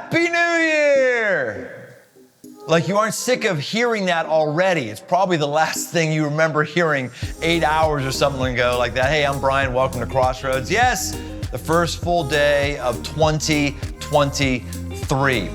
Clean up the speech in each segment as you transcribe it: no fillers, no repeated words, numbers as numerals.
Happy New Year! Like you aren't sick of hearing that already. It's probably the last thing you remember hearing 8 hours or something ago like that. Hey, I'm Brian, welcome to Crossroads. Yes, the first full day of 2023.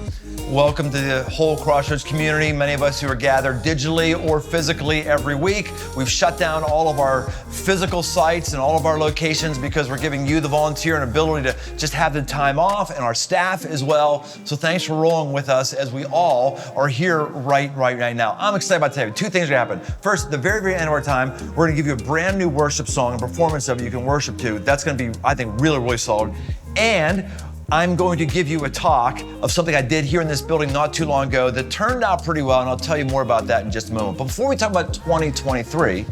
Welcome to the whole Crossroads community. Many of us who are gathered digitally or physically every week. We've shut down all of our physical sites and all of our locations because we're giving you, the volunteer, an ability to just have the time off, and our staff as well. So thanks for rolling with us as we all are here right now. I'm excited about today. Two things are gonna happen. First, at the very end of our time, we're gonna give you a brand new worship song and performance of it you can worship to. That's gonna be, I think, really solid. And I'm going to give you a talk of something I did here in this building not too long ago that turned out pretty well, and I'll tell you more about that in just a moment. But before we talk about 2023,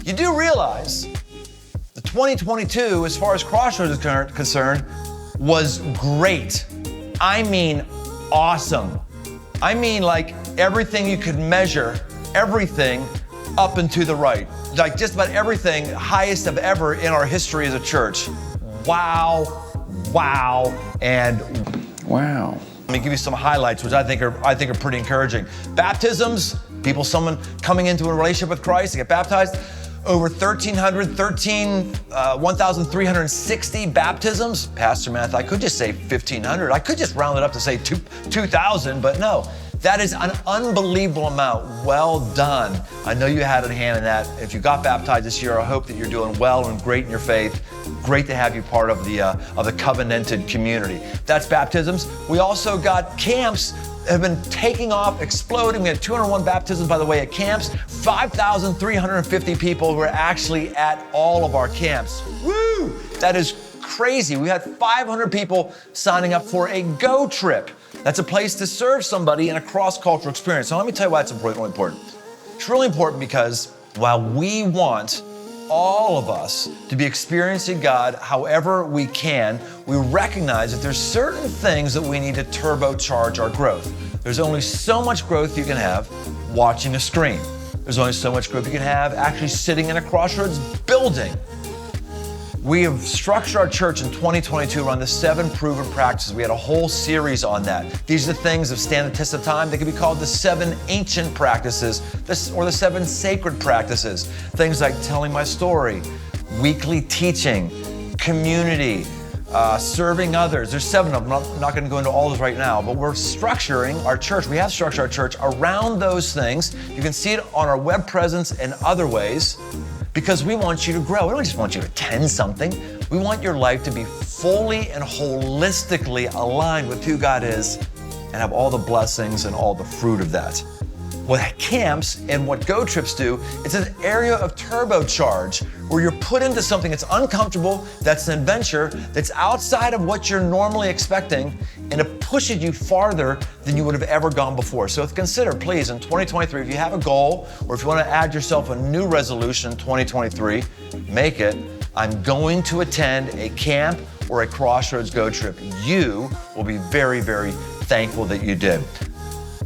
you do realize that 2022, as far as Crossroads is concerned, was great. I mean, awesome. I mean, like everything you could measure, everything up and to the right. Like just about everything, highest of ever in our history as a church. Wow, and wow. Let me give you some highlights, which I think are pretty encouraging. Baptisms, someone coming into a relationship with Christ to get baptized. Over 1,360 baptisms. Pastor Matt, I could just say 1,500. I could just round it up to say 2,000, but no. That is an unbelievable amount. Well done. I know you had a hand in that. If you got baptized this year, I hope that you're doing well and great in your faith. Great to have you part of the covenanted community. That's baptisms. We also got camps have been taking off, exploding. We had 201 baptisms, by the way, at camps. 5,350 people who are actually at all of our camps. Woo! That is crazy. We had 500 people signing up for a Go trip. That's a place to serve somebody in a cross-cultural experience. So let me tell you why it's really important. It's really important because while we want all of us to be experiencing God however we can, we recognize that there's certain things that we need to turbocharge our growth. There's only so much growth you can have watching a screen. There's only so much growth you can have actually sitting in a Crossroads building. We have structured our church in 2022 around the 7 proven practices. We had a whole series on that. These are the things that stand the test of time. They can be called the 7 ancient practices or the 7 sacred practices. Things like telling my story, weekly teaching, community, serving others. There's 7 of them. I'm not going to go into all those right now, but we're structuring our church. We have structured our church around those things. You can see it on our web presence and other ways. Because we want you to grow. We don't just want you to attend something. We want your life to be fully and holistically aligned with who God is and have all the blessings and all the fruit of that. What camps and what Go trips do, it's an area of turbocharge where you're put into something that's uncomfortable, that's an adventure, that's outside of what you're normally expecting, and it pushes you farther than you would have ever gone before. So consider, please, in 2023, if you have a goal or if you want to add yourself a new resolution in 2023, make it, I'm going to attend a camp or a Crossroads Go trip. You will be very thankful that you did.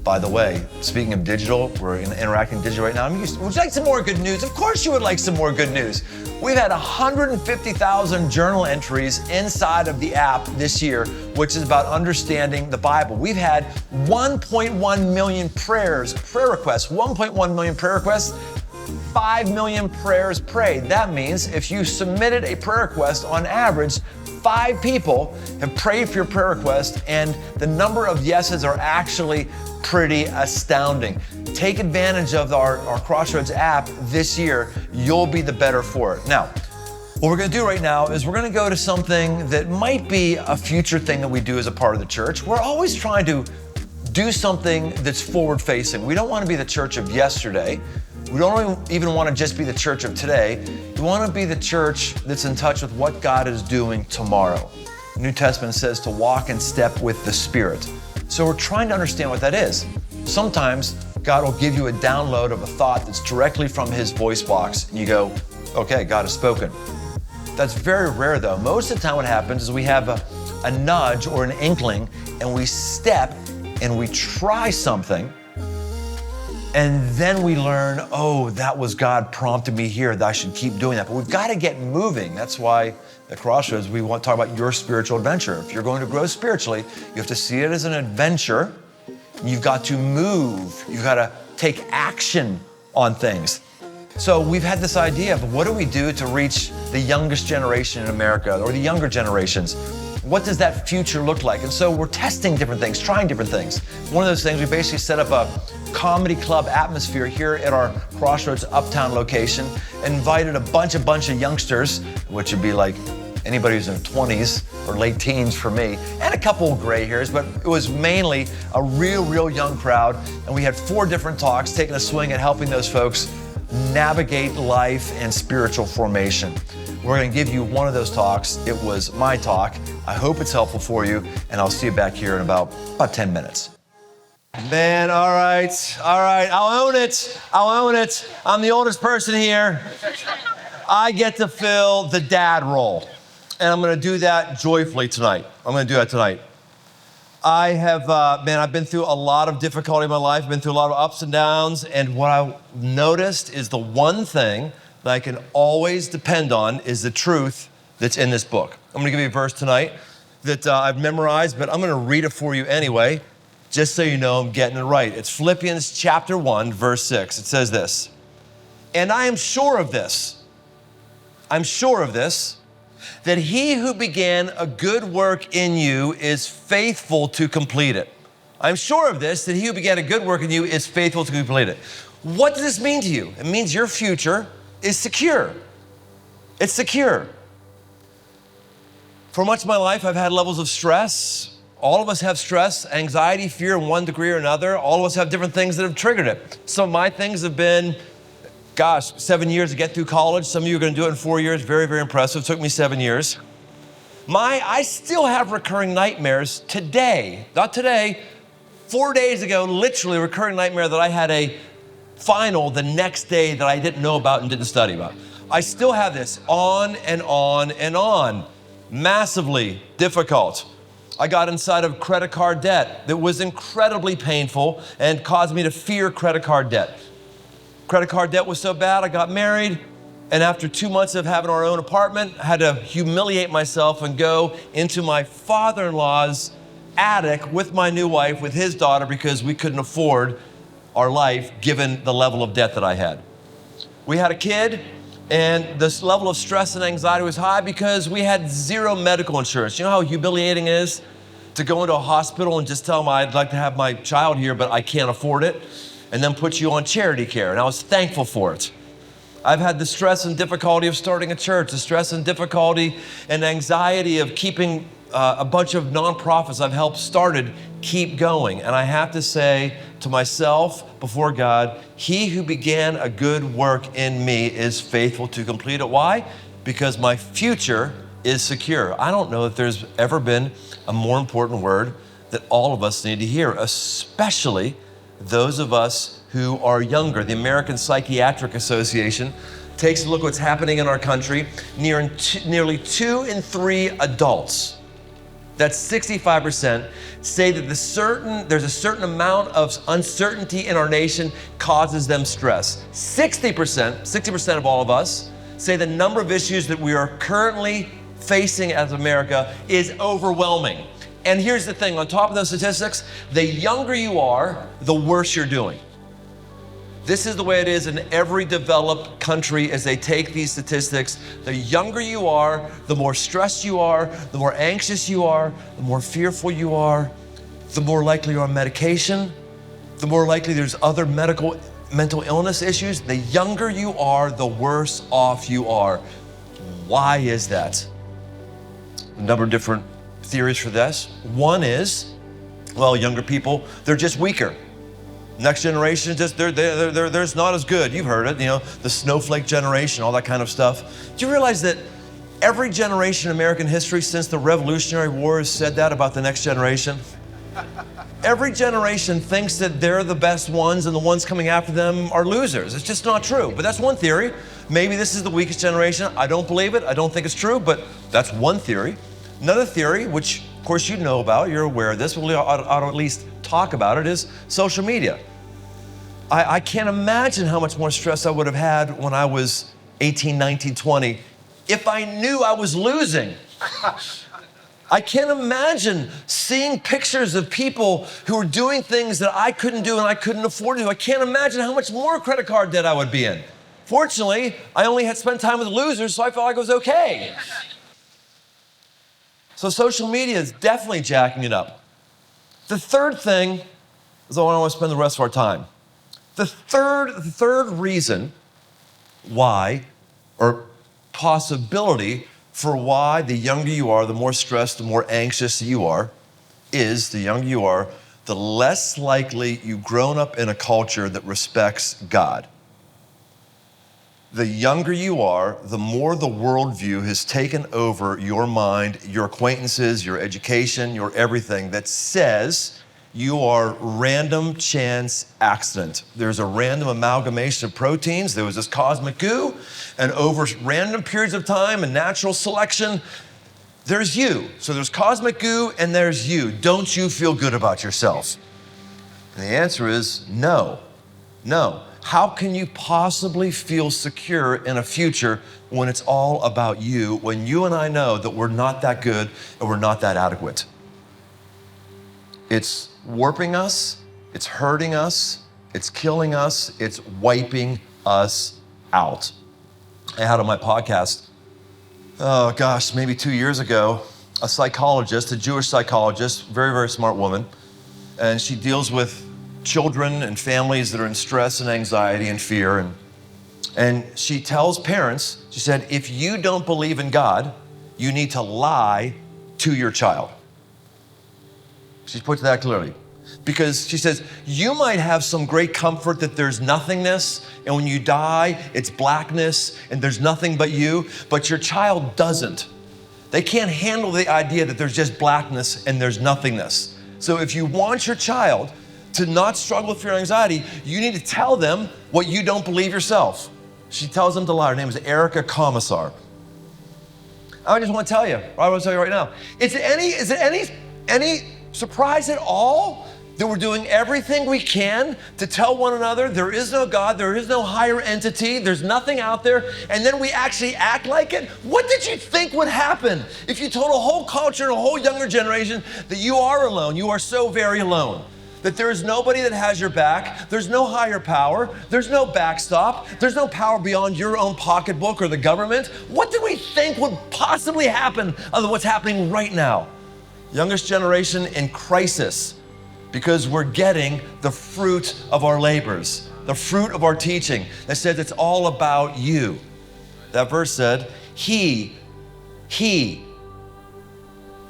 By the way, speaking of digital, we're interacting digital right now. Would you like some more good news? Of course you would like some more good news. We've had 150,000 journal entries inside of the app this year, which is about understanding the Bible. We've had 1.1 million prayer requests, 1.1 million prayer requests, 5 million prayers prayed. That means if you submitted a prayer request, on average, 5 people have prayed for your prayer request, and the number of yeses are actually pretty astounding. Take advantage of our Crossroads app this year. You'll be the better for it. Now, what we're going to do right now is we're going to go to something that might be a future thing that we do as a part of the church. We're always trying to do something that's forward-facing. We don't want to be the church of yesterday. We don't even want to just be the church of today. We want to be the church that's in touch with what God is doing tomorrow. The New Testament says to walk in step with the Spirit. So we're trying to understand what that is. Sometimes God will give you a download of a thought that's directly from His voice box, and you go, okay, God has spoken. That's very rare though. Most of the time what happens is we have a nudge or an inkling, and we step and we try something, And then we learn, oh, that was God prompted me here, that I should keep doing that. But we've got to get moving. That's why at Crossroads, we want to talk about your spiritual adventure. If you're going to grow spiritually, you have to see it as an adventure. You've got to move. You've got to take action on things. So we've had this idea of what do we do to reach the youngest generation in America or the younger generations? What does that future look like? And so we're testing different things, trying different things. One of those things, we basically set up a comedy club atmosphere here at our Crossroads Uptown location, invited a bunch of youngsters, which would be like anybody who's in their 20s or late teens for me, and a couple of gray hairs, but it was mainly a real young crowd. And we had 4 different talks, taking a swing at helping those folks navigate life and spiritual formation. We're going to give you one of those talks. It was my talk. I hope it's helpful for you, and I'll see you back here in about 10 minutes. Man, all right, I'll own it. I'm the oldest person here. I get to fill the dad role, and I'm going to do that joyfully tonight. I have, I've been through a lot of difficulty in my life. I've been through a lot of ups and downs, and what I noticed is the one thing that I can always depend on is the truth that's in this book. I'm gonna give you a verse tonight that I've memorized, but I'm gonna read it for you anyway, just so you know I'm getting it right. It's Philippians chapter 1, verse 6. It says this, "And I am sure of this, that he who began a good work in you is faithful to complete it." I'm sure of this, that he who began a good work in you is faithful to complete it. What does this mean to you? It means your future is secure. It's secure. For much of my life, I've had levels of stress. All of us have stress, anxiety, fear in one degree or another. All of us have different things that have triggered it. Some of my things have been 7 years to get through college. Some of you are going to do it in 4 years. Very impressive. It took me 7 years. I still have recurring nightmares today. Not today. 4 days ago, literally a recurring nightmare that I had a final the next day that I didn't know about and didn't study about. I still have this on and on and on. Massively difficult. I got inside of credit card debt that was incredibly painful and caused me to fear credit card debt. Credit card debt was so bad, I got married, and after 2 months of having our own apartment, I had to humiliate myself and go into my father-in-law's attic with my new wife, with his daughter, because we couldn't afford our life given the level of debt that I had. We had a kid, and this level of stress and anxiety was high because we had 0 medical insurance. You know how humiliating it is to go into a hospital and just tell them I'd like to have my child here, but I can't afford it, and then put you on charity care, and I was thankful for it. I've had the stress and difficulty of starting a church, the stress and difficulty and anxiety of keeping a bunch of nonprofits I've helped started keep going. And I have to say to myself before God, he who began a good work in me is faithful to complete it. Why? Because my future is secure. I don't know if there's ever been a more important word that all of us need to hear, especially those of us who are younger. The American Psychiatric Association takes a look at what's happening in our country. Nearly 2 in 3 adults, that's 65%, say that there's a certain amount of uncertainty in our nation causes them stress. 60% of all of us say the number of issues that we are currently facing as America is overwhelming. And here's the thing, on top of those statistics, the younger you are, the worse you're doing. This is the way it is in every developed country as they take these statistics. The younger you are, the more stressed you are, the more anxious you are, the more fearful you are, the more likely you're on medication, the more likely there's other mental illness issues. The younger you are, the worse off you are. Why is that? A number of different theories for this. One is, younger people, they're just weaker. Next generation, they're not as good. You've heard it, the snowflake generation, all that kind of stuff. Do you realize that every generation in American history since the Revolutionary War has said that about the next generation? Every generation thinks that they're the best ones and the ones coming after them are losers. It's just not true, but that's one theory. Maybe this is the weakest generation. I don't believe it. I don't think it's true, but that's one theory. Another theory, which of course you know about, you're aware of this, we ought to at least talk about it, is social media. I can't imagine how much more stress I would have had when I was 18, 19, 20 if I knew I was losing. I can't imagine seeing pictures of people who are doing things that I couldn't do and I couldn't afford to do. I can't imagine how much more credit card debt I would be in. Fortunately, I only had spent time with losers, so I felt like it was okay. So social media is definitely jacking it up. The third thing is the one I want to spend the rest of our time. The third reason why, or possibility for why the younger you are, the more stressed, the more anxious you are, is the younger you are, the less likely you've grown up in a culture that respects God. The younger you are, the more the worldview has taken over your mind, your acquaintances, your education, your everything that says you are random chance accident. There's a random amalgamation of proteins. There was this cosmic goo, and over random periods of time and natural selection, there's you. So there's cosmic goo and there's you. Don't you feel good about yourself? And the answer is no, no. How can you possibly feel secure in a future when it's all about you, when you and I know that we're not that good and we're not that adequate? It's warping us, it's hurting us, it's killing us, it's wiping us out. I had on my podcast, oh gosh, maybe 2 years ago, a psychologist, a Jewish psychologist, very, very smart woman, and she deals with children and families that are in stress and anxiety and fear. And she tells parents, she said, if you don't believe in God, you need to lie to your child. She puts that clearly. Because she says, you might have some great comfort that there's nothingness, and when you die, it's blackness, and there's nothing but you, but your child doesn't. They can't handle the idea that there's just blackness and there's nothingness. So if you want your child to not struggle with fear and anxiety, you need to tell them what you don't believe yourself. She tells them to lie. Her name is Erica Commissar. I just want to tell you, I want to tell you right now, is it any surprise at all that we're doing everything we can to tell one another there is no God, there is no higher entity, there's nothing out there, and then we actually act like it? What did you think would happen if you told a whole culture and a whole younger generation that you are alone, you are so very alone? That there is nobody that has your back, there's no higher power, there's no backstop, there's no power beyond your own pocketbook or the government. What did we think would possibly happen other than what's happening right now? Youngest generation in crisis, because we're getting the fruit of our labors, the fruit of our teaching that says it's all about you. That verse said, he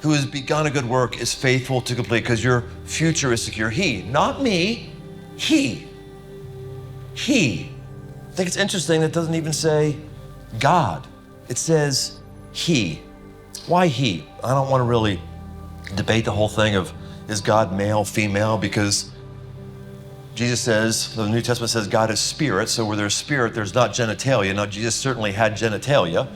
who has begun a good work is faithful to complete, because your future is secure. He, not me, he. I think it's interesting that it doesn't even say God. It says he. Why he? I don't want to really debate the whole thing of is God male, female, because Jesus says, the New Testament says God is spirit, so where there's spirit, there's not genitalia. Now, Jesus certainly had genitalia,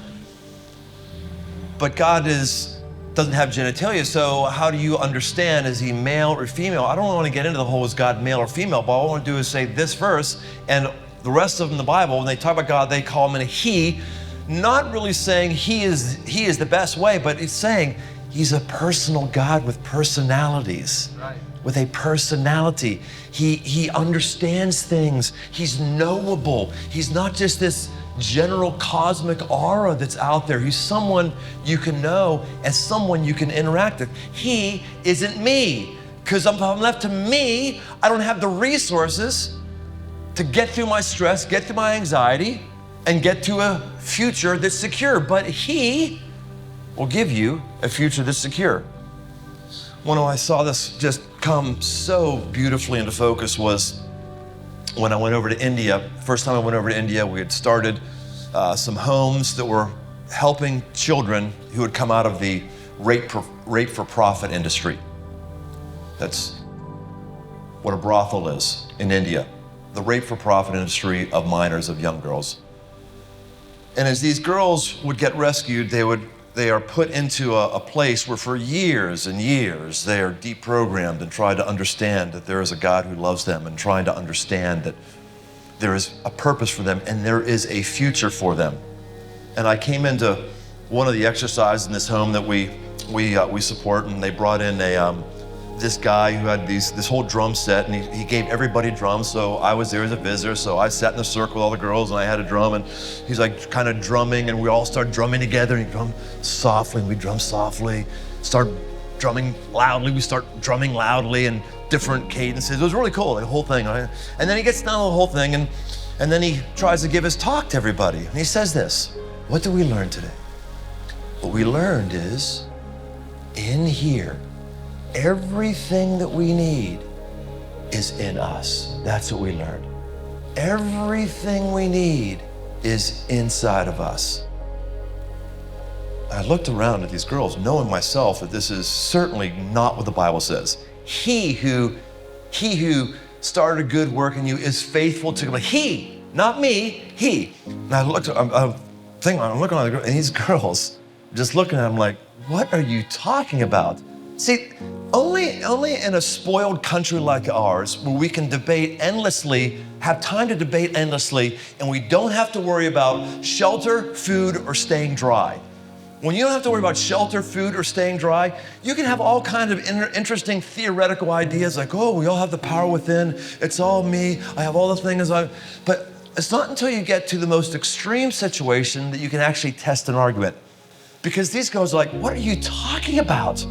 but God doesn't have genitalia, so how do you understand, is he male or female? I don't want to get into the whole is God male or female, but all I want to do is say this verse, and the rest of them in the Bible, when they talk about God, they call him a he, not really saying he is the best way, but it's saying he's a personal God with personalities. Right. With a personality. He understands things. He's knowable. He's not just this general cosmic aura that's out there. He's someone you can know and someone you can interact with. He isn't me, because if I'm left to me, I don't have the resources to get through my stress, get through my anxiety, and get to a future that's secure. But he will give you a future that's secure. When I saw this just come so beautifully into focus was when I went over to India. First time I went over to India, we had started some homes that were helping children who had come out of the rape for profit industry. That's what a brothel is in India, the rape for profit industry of minors, of young girls. And as these girls would get rescued, they would they are put into a place where for years and years they are deprogrammed and try to understand that there is a God who loves them, and trying to understand that there is a purpose for them and there is a future for them. And I came into one of the exercises in this home that we support, and they brought in this guy who had this whole drum set, and he gave everybody drums. So I was there as a visitor, so I sat in the circle with all the girls and I had a drum, and he's like kind of drumming, and we all start drumming together, and he drummed softly and we drum softly, start drumming loudly, we start drumming loudly and different cadences. It was really cool, the whole thing. And then he gets down to the whole thing, and then he tries to give his talk to everybody, and he says this: what did we learn today? What we learned is, in here, everything that we need is in us. That's what we learned. Everything we need is inside of us. I looked around at these girls, knowing myself that this is certainly not what the Bible says. He who started a good work in you is faithful to complete. He, not me, he. And I'm looking at the girl, and these girls just looking at him like, what are you talking about? See, only in a spoiled country like ours, where we can debate endlessly, have time to debate endlessly, and we don't have to worry about shelter, food, or staying dry. When you don't have to worry about shelter, food, or staying dry, you can have all kinds of interesting theoretical ideas like, oh, we all have the power within, it's all me, I have all the things but it's not until you get to the most extreme situation that you can actually test an argument. Because these girls are like, what are you talking about?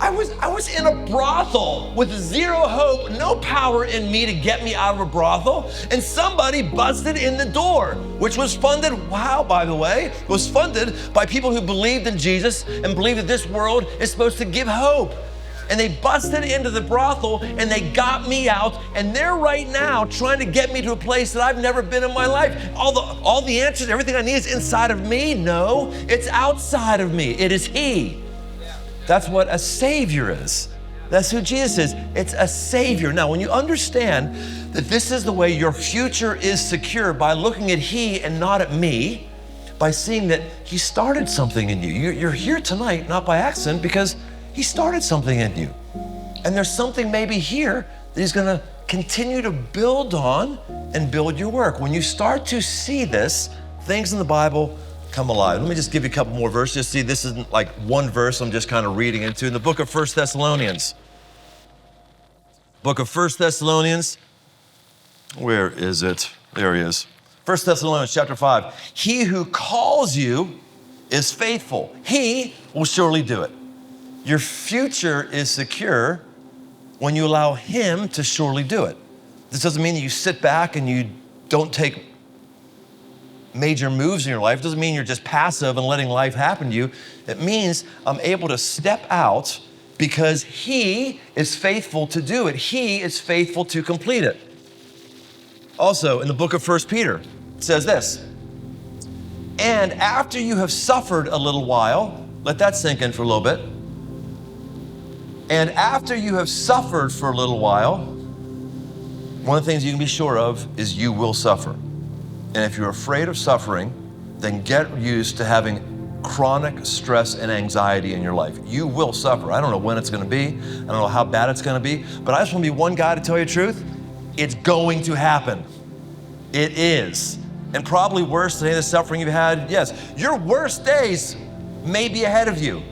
I was in a brothel with zero hope, no power in me to get me out of a brothel, and somebody busted in the door, which was funded, by the way, was funded by people who believed in Jesus and believed that this world is supposed to give hope. And they busted into the brothel and they got me out, and they're right now trying to get me to a place that I've never been in my life. All the answers, everything I need is inside of me? No, it's outside of me. It is He. That's what a Savior is. That's who Jesus is. It's a Savior. Now, when you understand that this is the way your future is secure, by looking at He and not at me, by seeing that He started something in you. You're here tonight not by accident, because He started something in you. And there's something maybe here that He's gonna continue to build on and build your work. When you start to see this, things in the Bible come alive. Let me just give you a couple more verses. See, this isn't like one verse I'm just kind of reading into. In the book of 1 Thessalonians. Book of 1 Thessalonians. Where is it? There he is. 1 Thessalonians chapter 5. He who calls you is faithful. He will surely do it. Your future is secure when you allow Him to surely do it. This doesn't mean that you sit back and you don't take major moves in your life. It doesn't mean you're just passive and letting life happen to you. It means I'm able to step out because He is faithful to do it. He is faithful to complete it. Also, in the book of 1 Peter, it says this: and after you have suffered a little while, let that sink in for a little bit. And after you have suffered for a little while, one of the things you can be sure of is you will suffer. And if you're afraid of suffering, then get used to having chronic stress and anxiety in your life. You will suffer. I don't know when it's gonna be. I don't know how bad it's gonna be, but I just wanna be one guy to tell you the truth. It's going to happen. It is. And probably worse than any of the suffering you've had. Yes, your worst days may be ahead of you.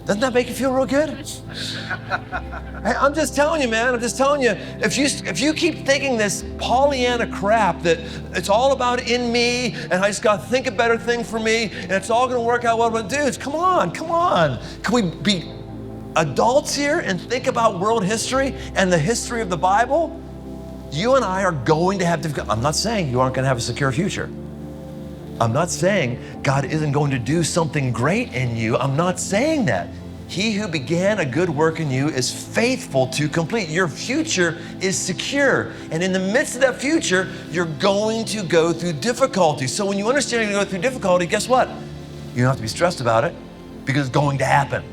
Doesn't that make you feel real good? Hey, I'm just telling you, man, I'm just telling you, if you keep thinking this Pollyanna crap that it's all about in me and I just gotta think a better thing for me and it's all gonna work out well, but dudes, come on. Can we be adults here and think about world history and the history of the Bible? You and I are going to have difficult. I'm not saying you aren't gonna have a secure future. I'm not saying God isn't going to do something great in you. I'm not saying that. He who began a good work in you is faithful to complete. Your future is secure. And in the midst of that future, you're going to go through difficulty. So when you understand you're going to go through difficulty, guess what? You don't have to be stressed about it because it's going to happen.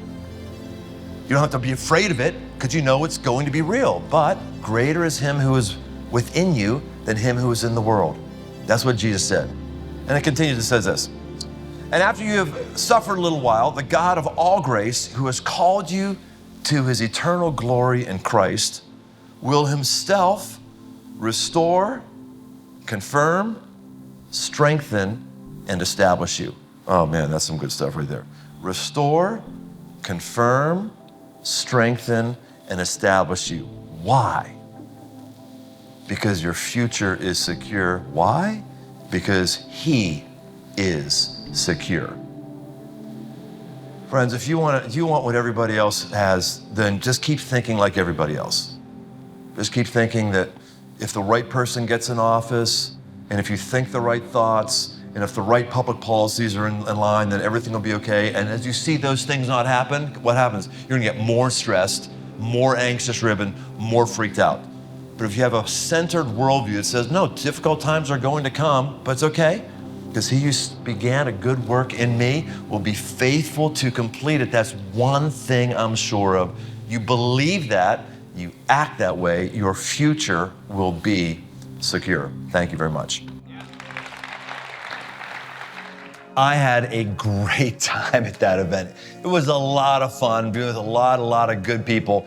You don't have to be afraid of it because you know it's going to be real. But greater is Him who is within you than him who is in the world. That's what Jesus said. And it continues, it says this: And after you have suffered a little while, the God of all grace, who has called you to his eternal glory in Christ, will himself restore, confirm, strengthen, and establish you. Oh man, that's some good stuff right there. Restore, confirm, strengthen, and establish you. Why? Because your future is secure. Why? Because he is secure. Friends, if you want what everybody else has, then just keep thinking like everybody else. Just keep thinking that if the right person gets in office, and if you think the right thoughts, and if the right public policies are in line, then everything will be okay. And as you see those things not happen, what happens? You're gonna get more stressed, more anxious-ridden, more freaked out. But if you have a centered worldview that says, no, difficult times are going to come, but it's okay, because he who began a good work in me will be faithful to complete it. That's one thing I'm sure of. You believe that, you act that way, your future will be secure. Thank you very much. I had a great time at that event. It was a lot of fun, being with a lot of good people.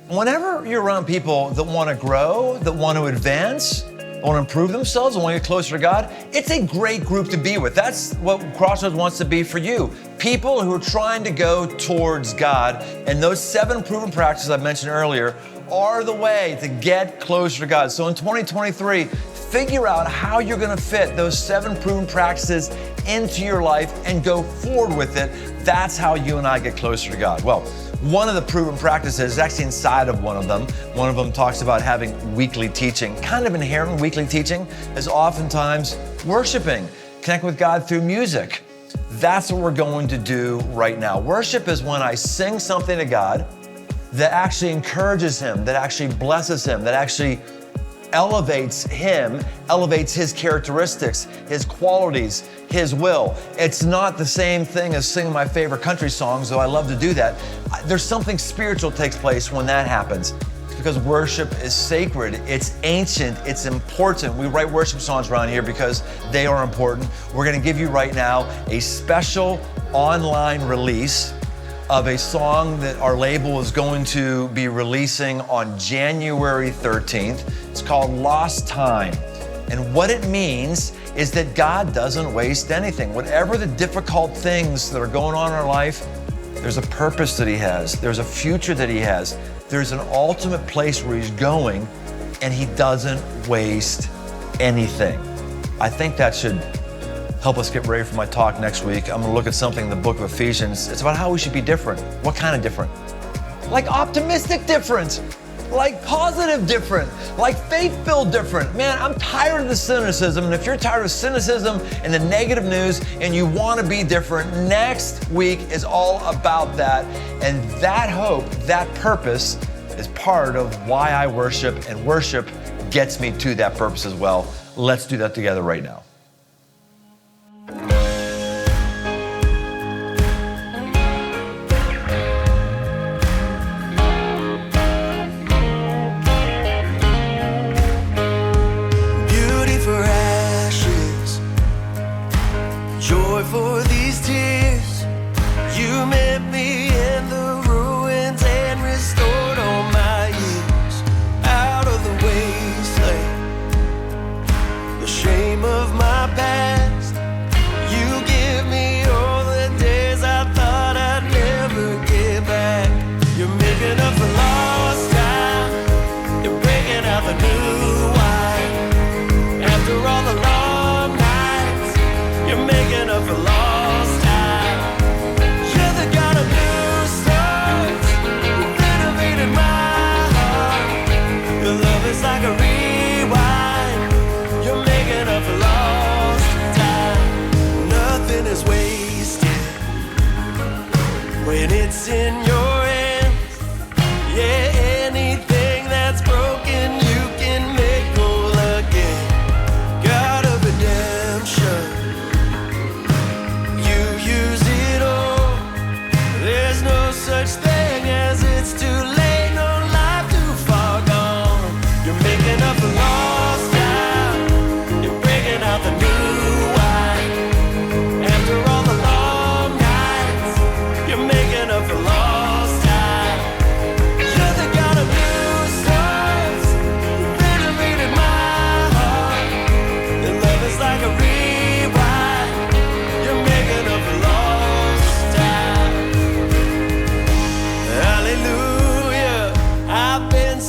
Whenever you're around people that want to grow, that want to advance, want to improve themselves, and want to get closer to God, it's a great group to be with. That's what Crossroads wants to be for you. People who are trying to go towards God, and those 7 proven practices I mentioned earlier are the way to get closer to God. So in 2023, figure out how you're going to fit those 7 proven practices into your life and go forward with it. That's how you and I get closer to God. Well, one of the proven practices is actually inside of one of them. One of them talks about having weekly teaching. Kind of inherent in weekly teaching is oftentimes worshiping, connecting with God through music. That's what we're going to do right now. Worship is when I sing something to God that actually encourages him, that actually blesses him, that actually elevates him, elevates his characteristics, his qualities, his will. It's not the same thing as singing my favorite country songs, though I love to do that. There's something spiritual takes place when that happens, because worship is sacred, it's ancient, it's important. We write worship songs around here because they are important. We're gonna give you right now a special online release of a song that our label is going to be releasing on January 13th. It's called Lost Time. And what it means is that God doesn't waste anything. Whatever the difficult things that are going on in our life, there's a purpose that he has. There's a future that he has. There's an ultimate place where he's going, and he doesn't waste anything. I think that should help us get ready for my talk next week. I'm gonna look at something in the book of Ephesians. It's about how we should be different. What kind of different? Like optimistic different, like positive different, like faith-filled different. Man, I'm tired of the cynicism, and if you're tired of cynicism and the negative news and you wanna be different, next week is all about that. And that hope, that purpose is part of why I worship, and worship gets me to that purpose as well. Let's do that together right now. For these tears, you met me in the ruins and restored all my years out of the wasteland, the shame of my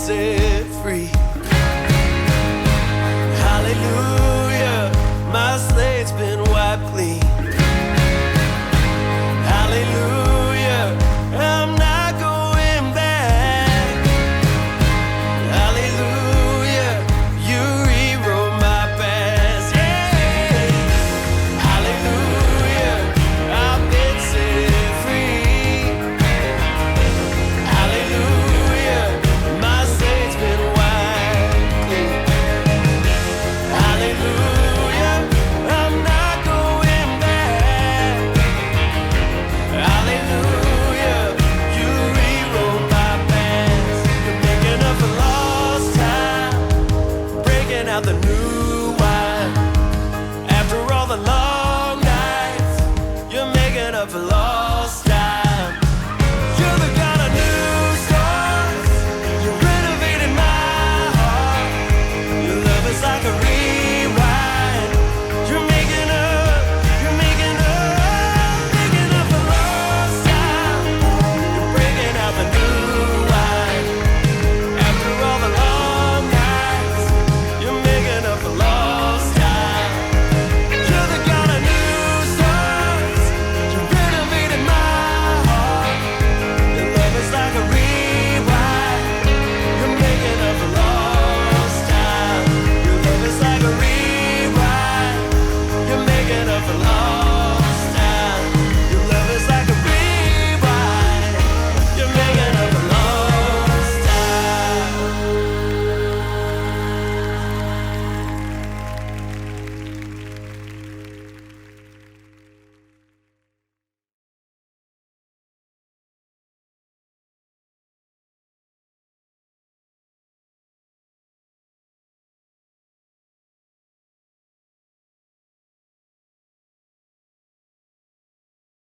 set free. Hallelujah, my slate's been wiped clean. Hallelujah, I'm not going back. Hallelujah, you rewrote my past. Yeah. Hallelujah, I've been set free. Hallelujah, my slate's been wiped clean. Hallelujah, I'm not going back. Hallelujah, you rewrote my past. You're making up for lost time, breaking out the new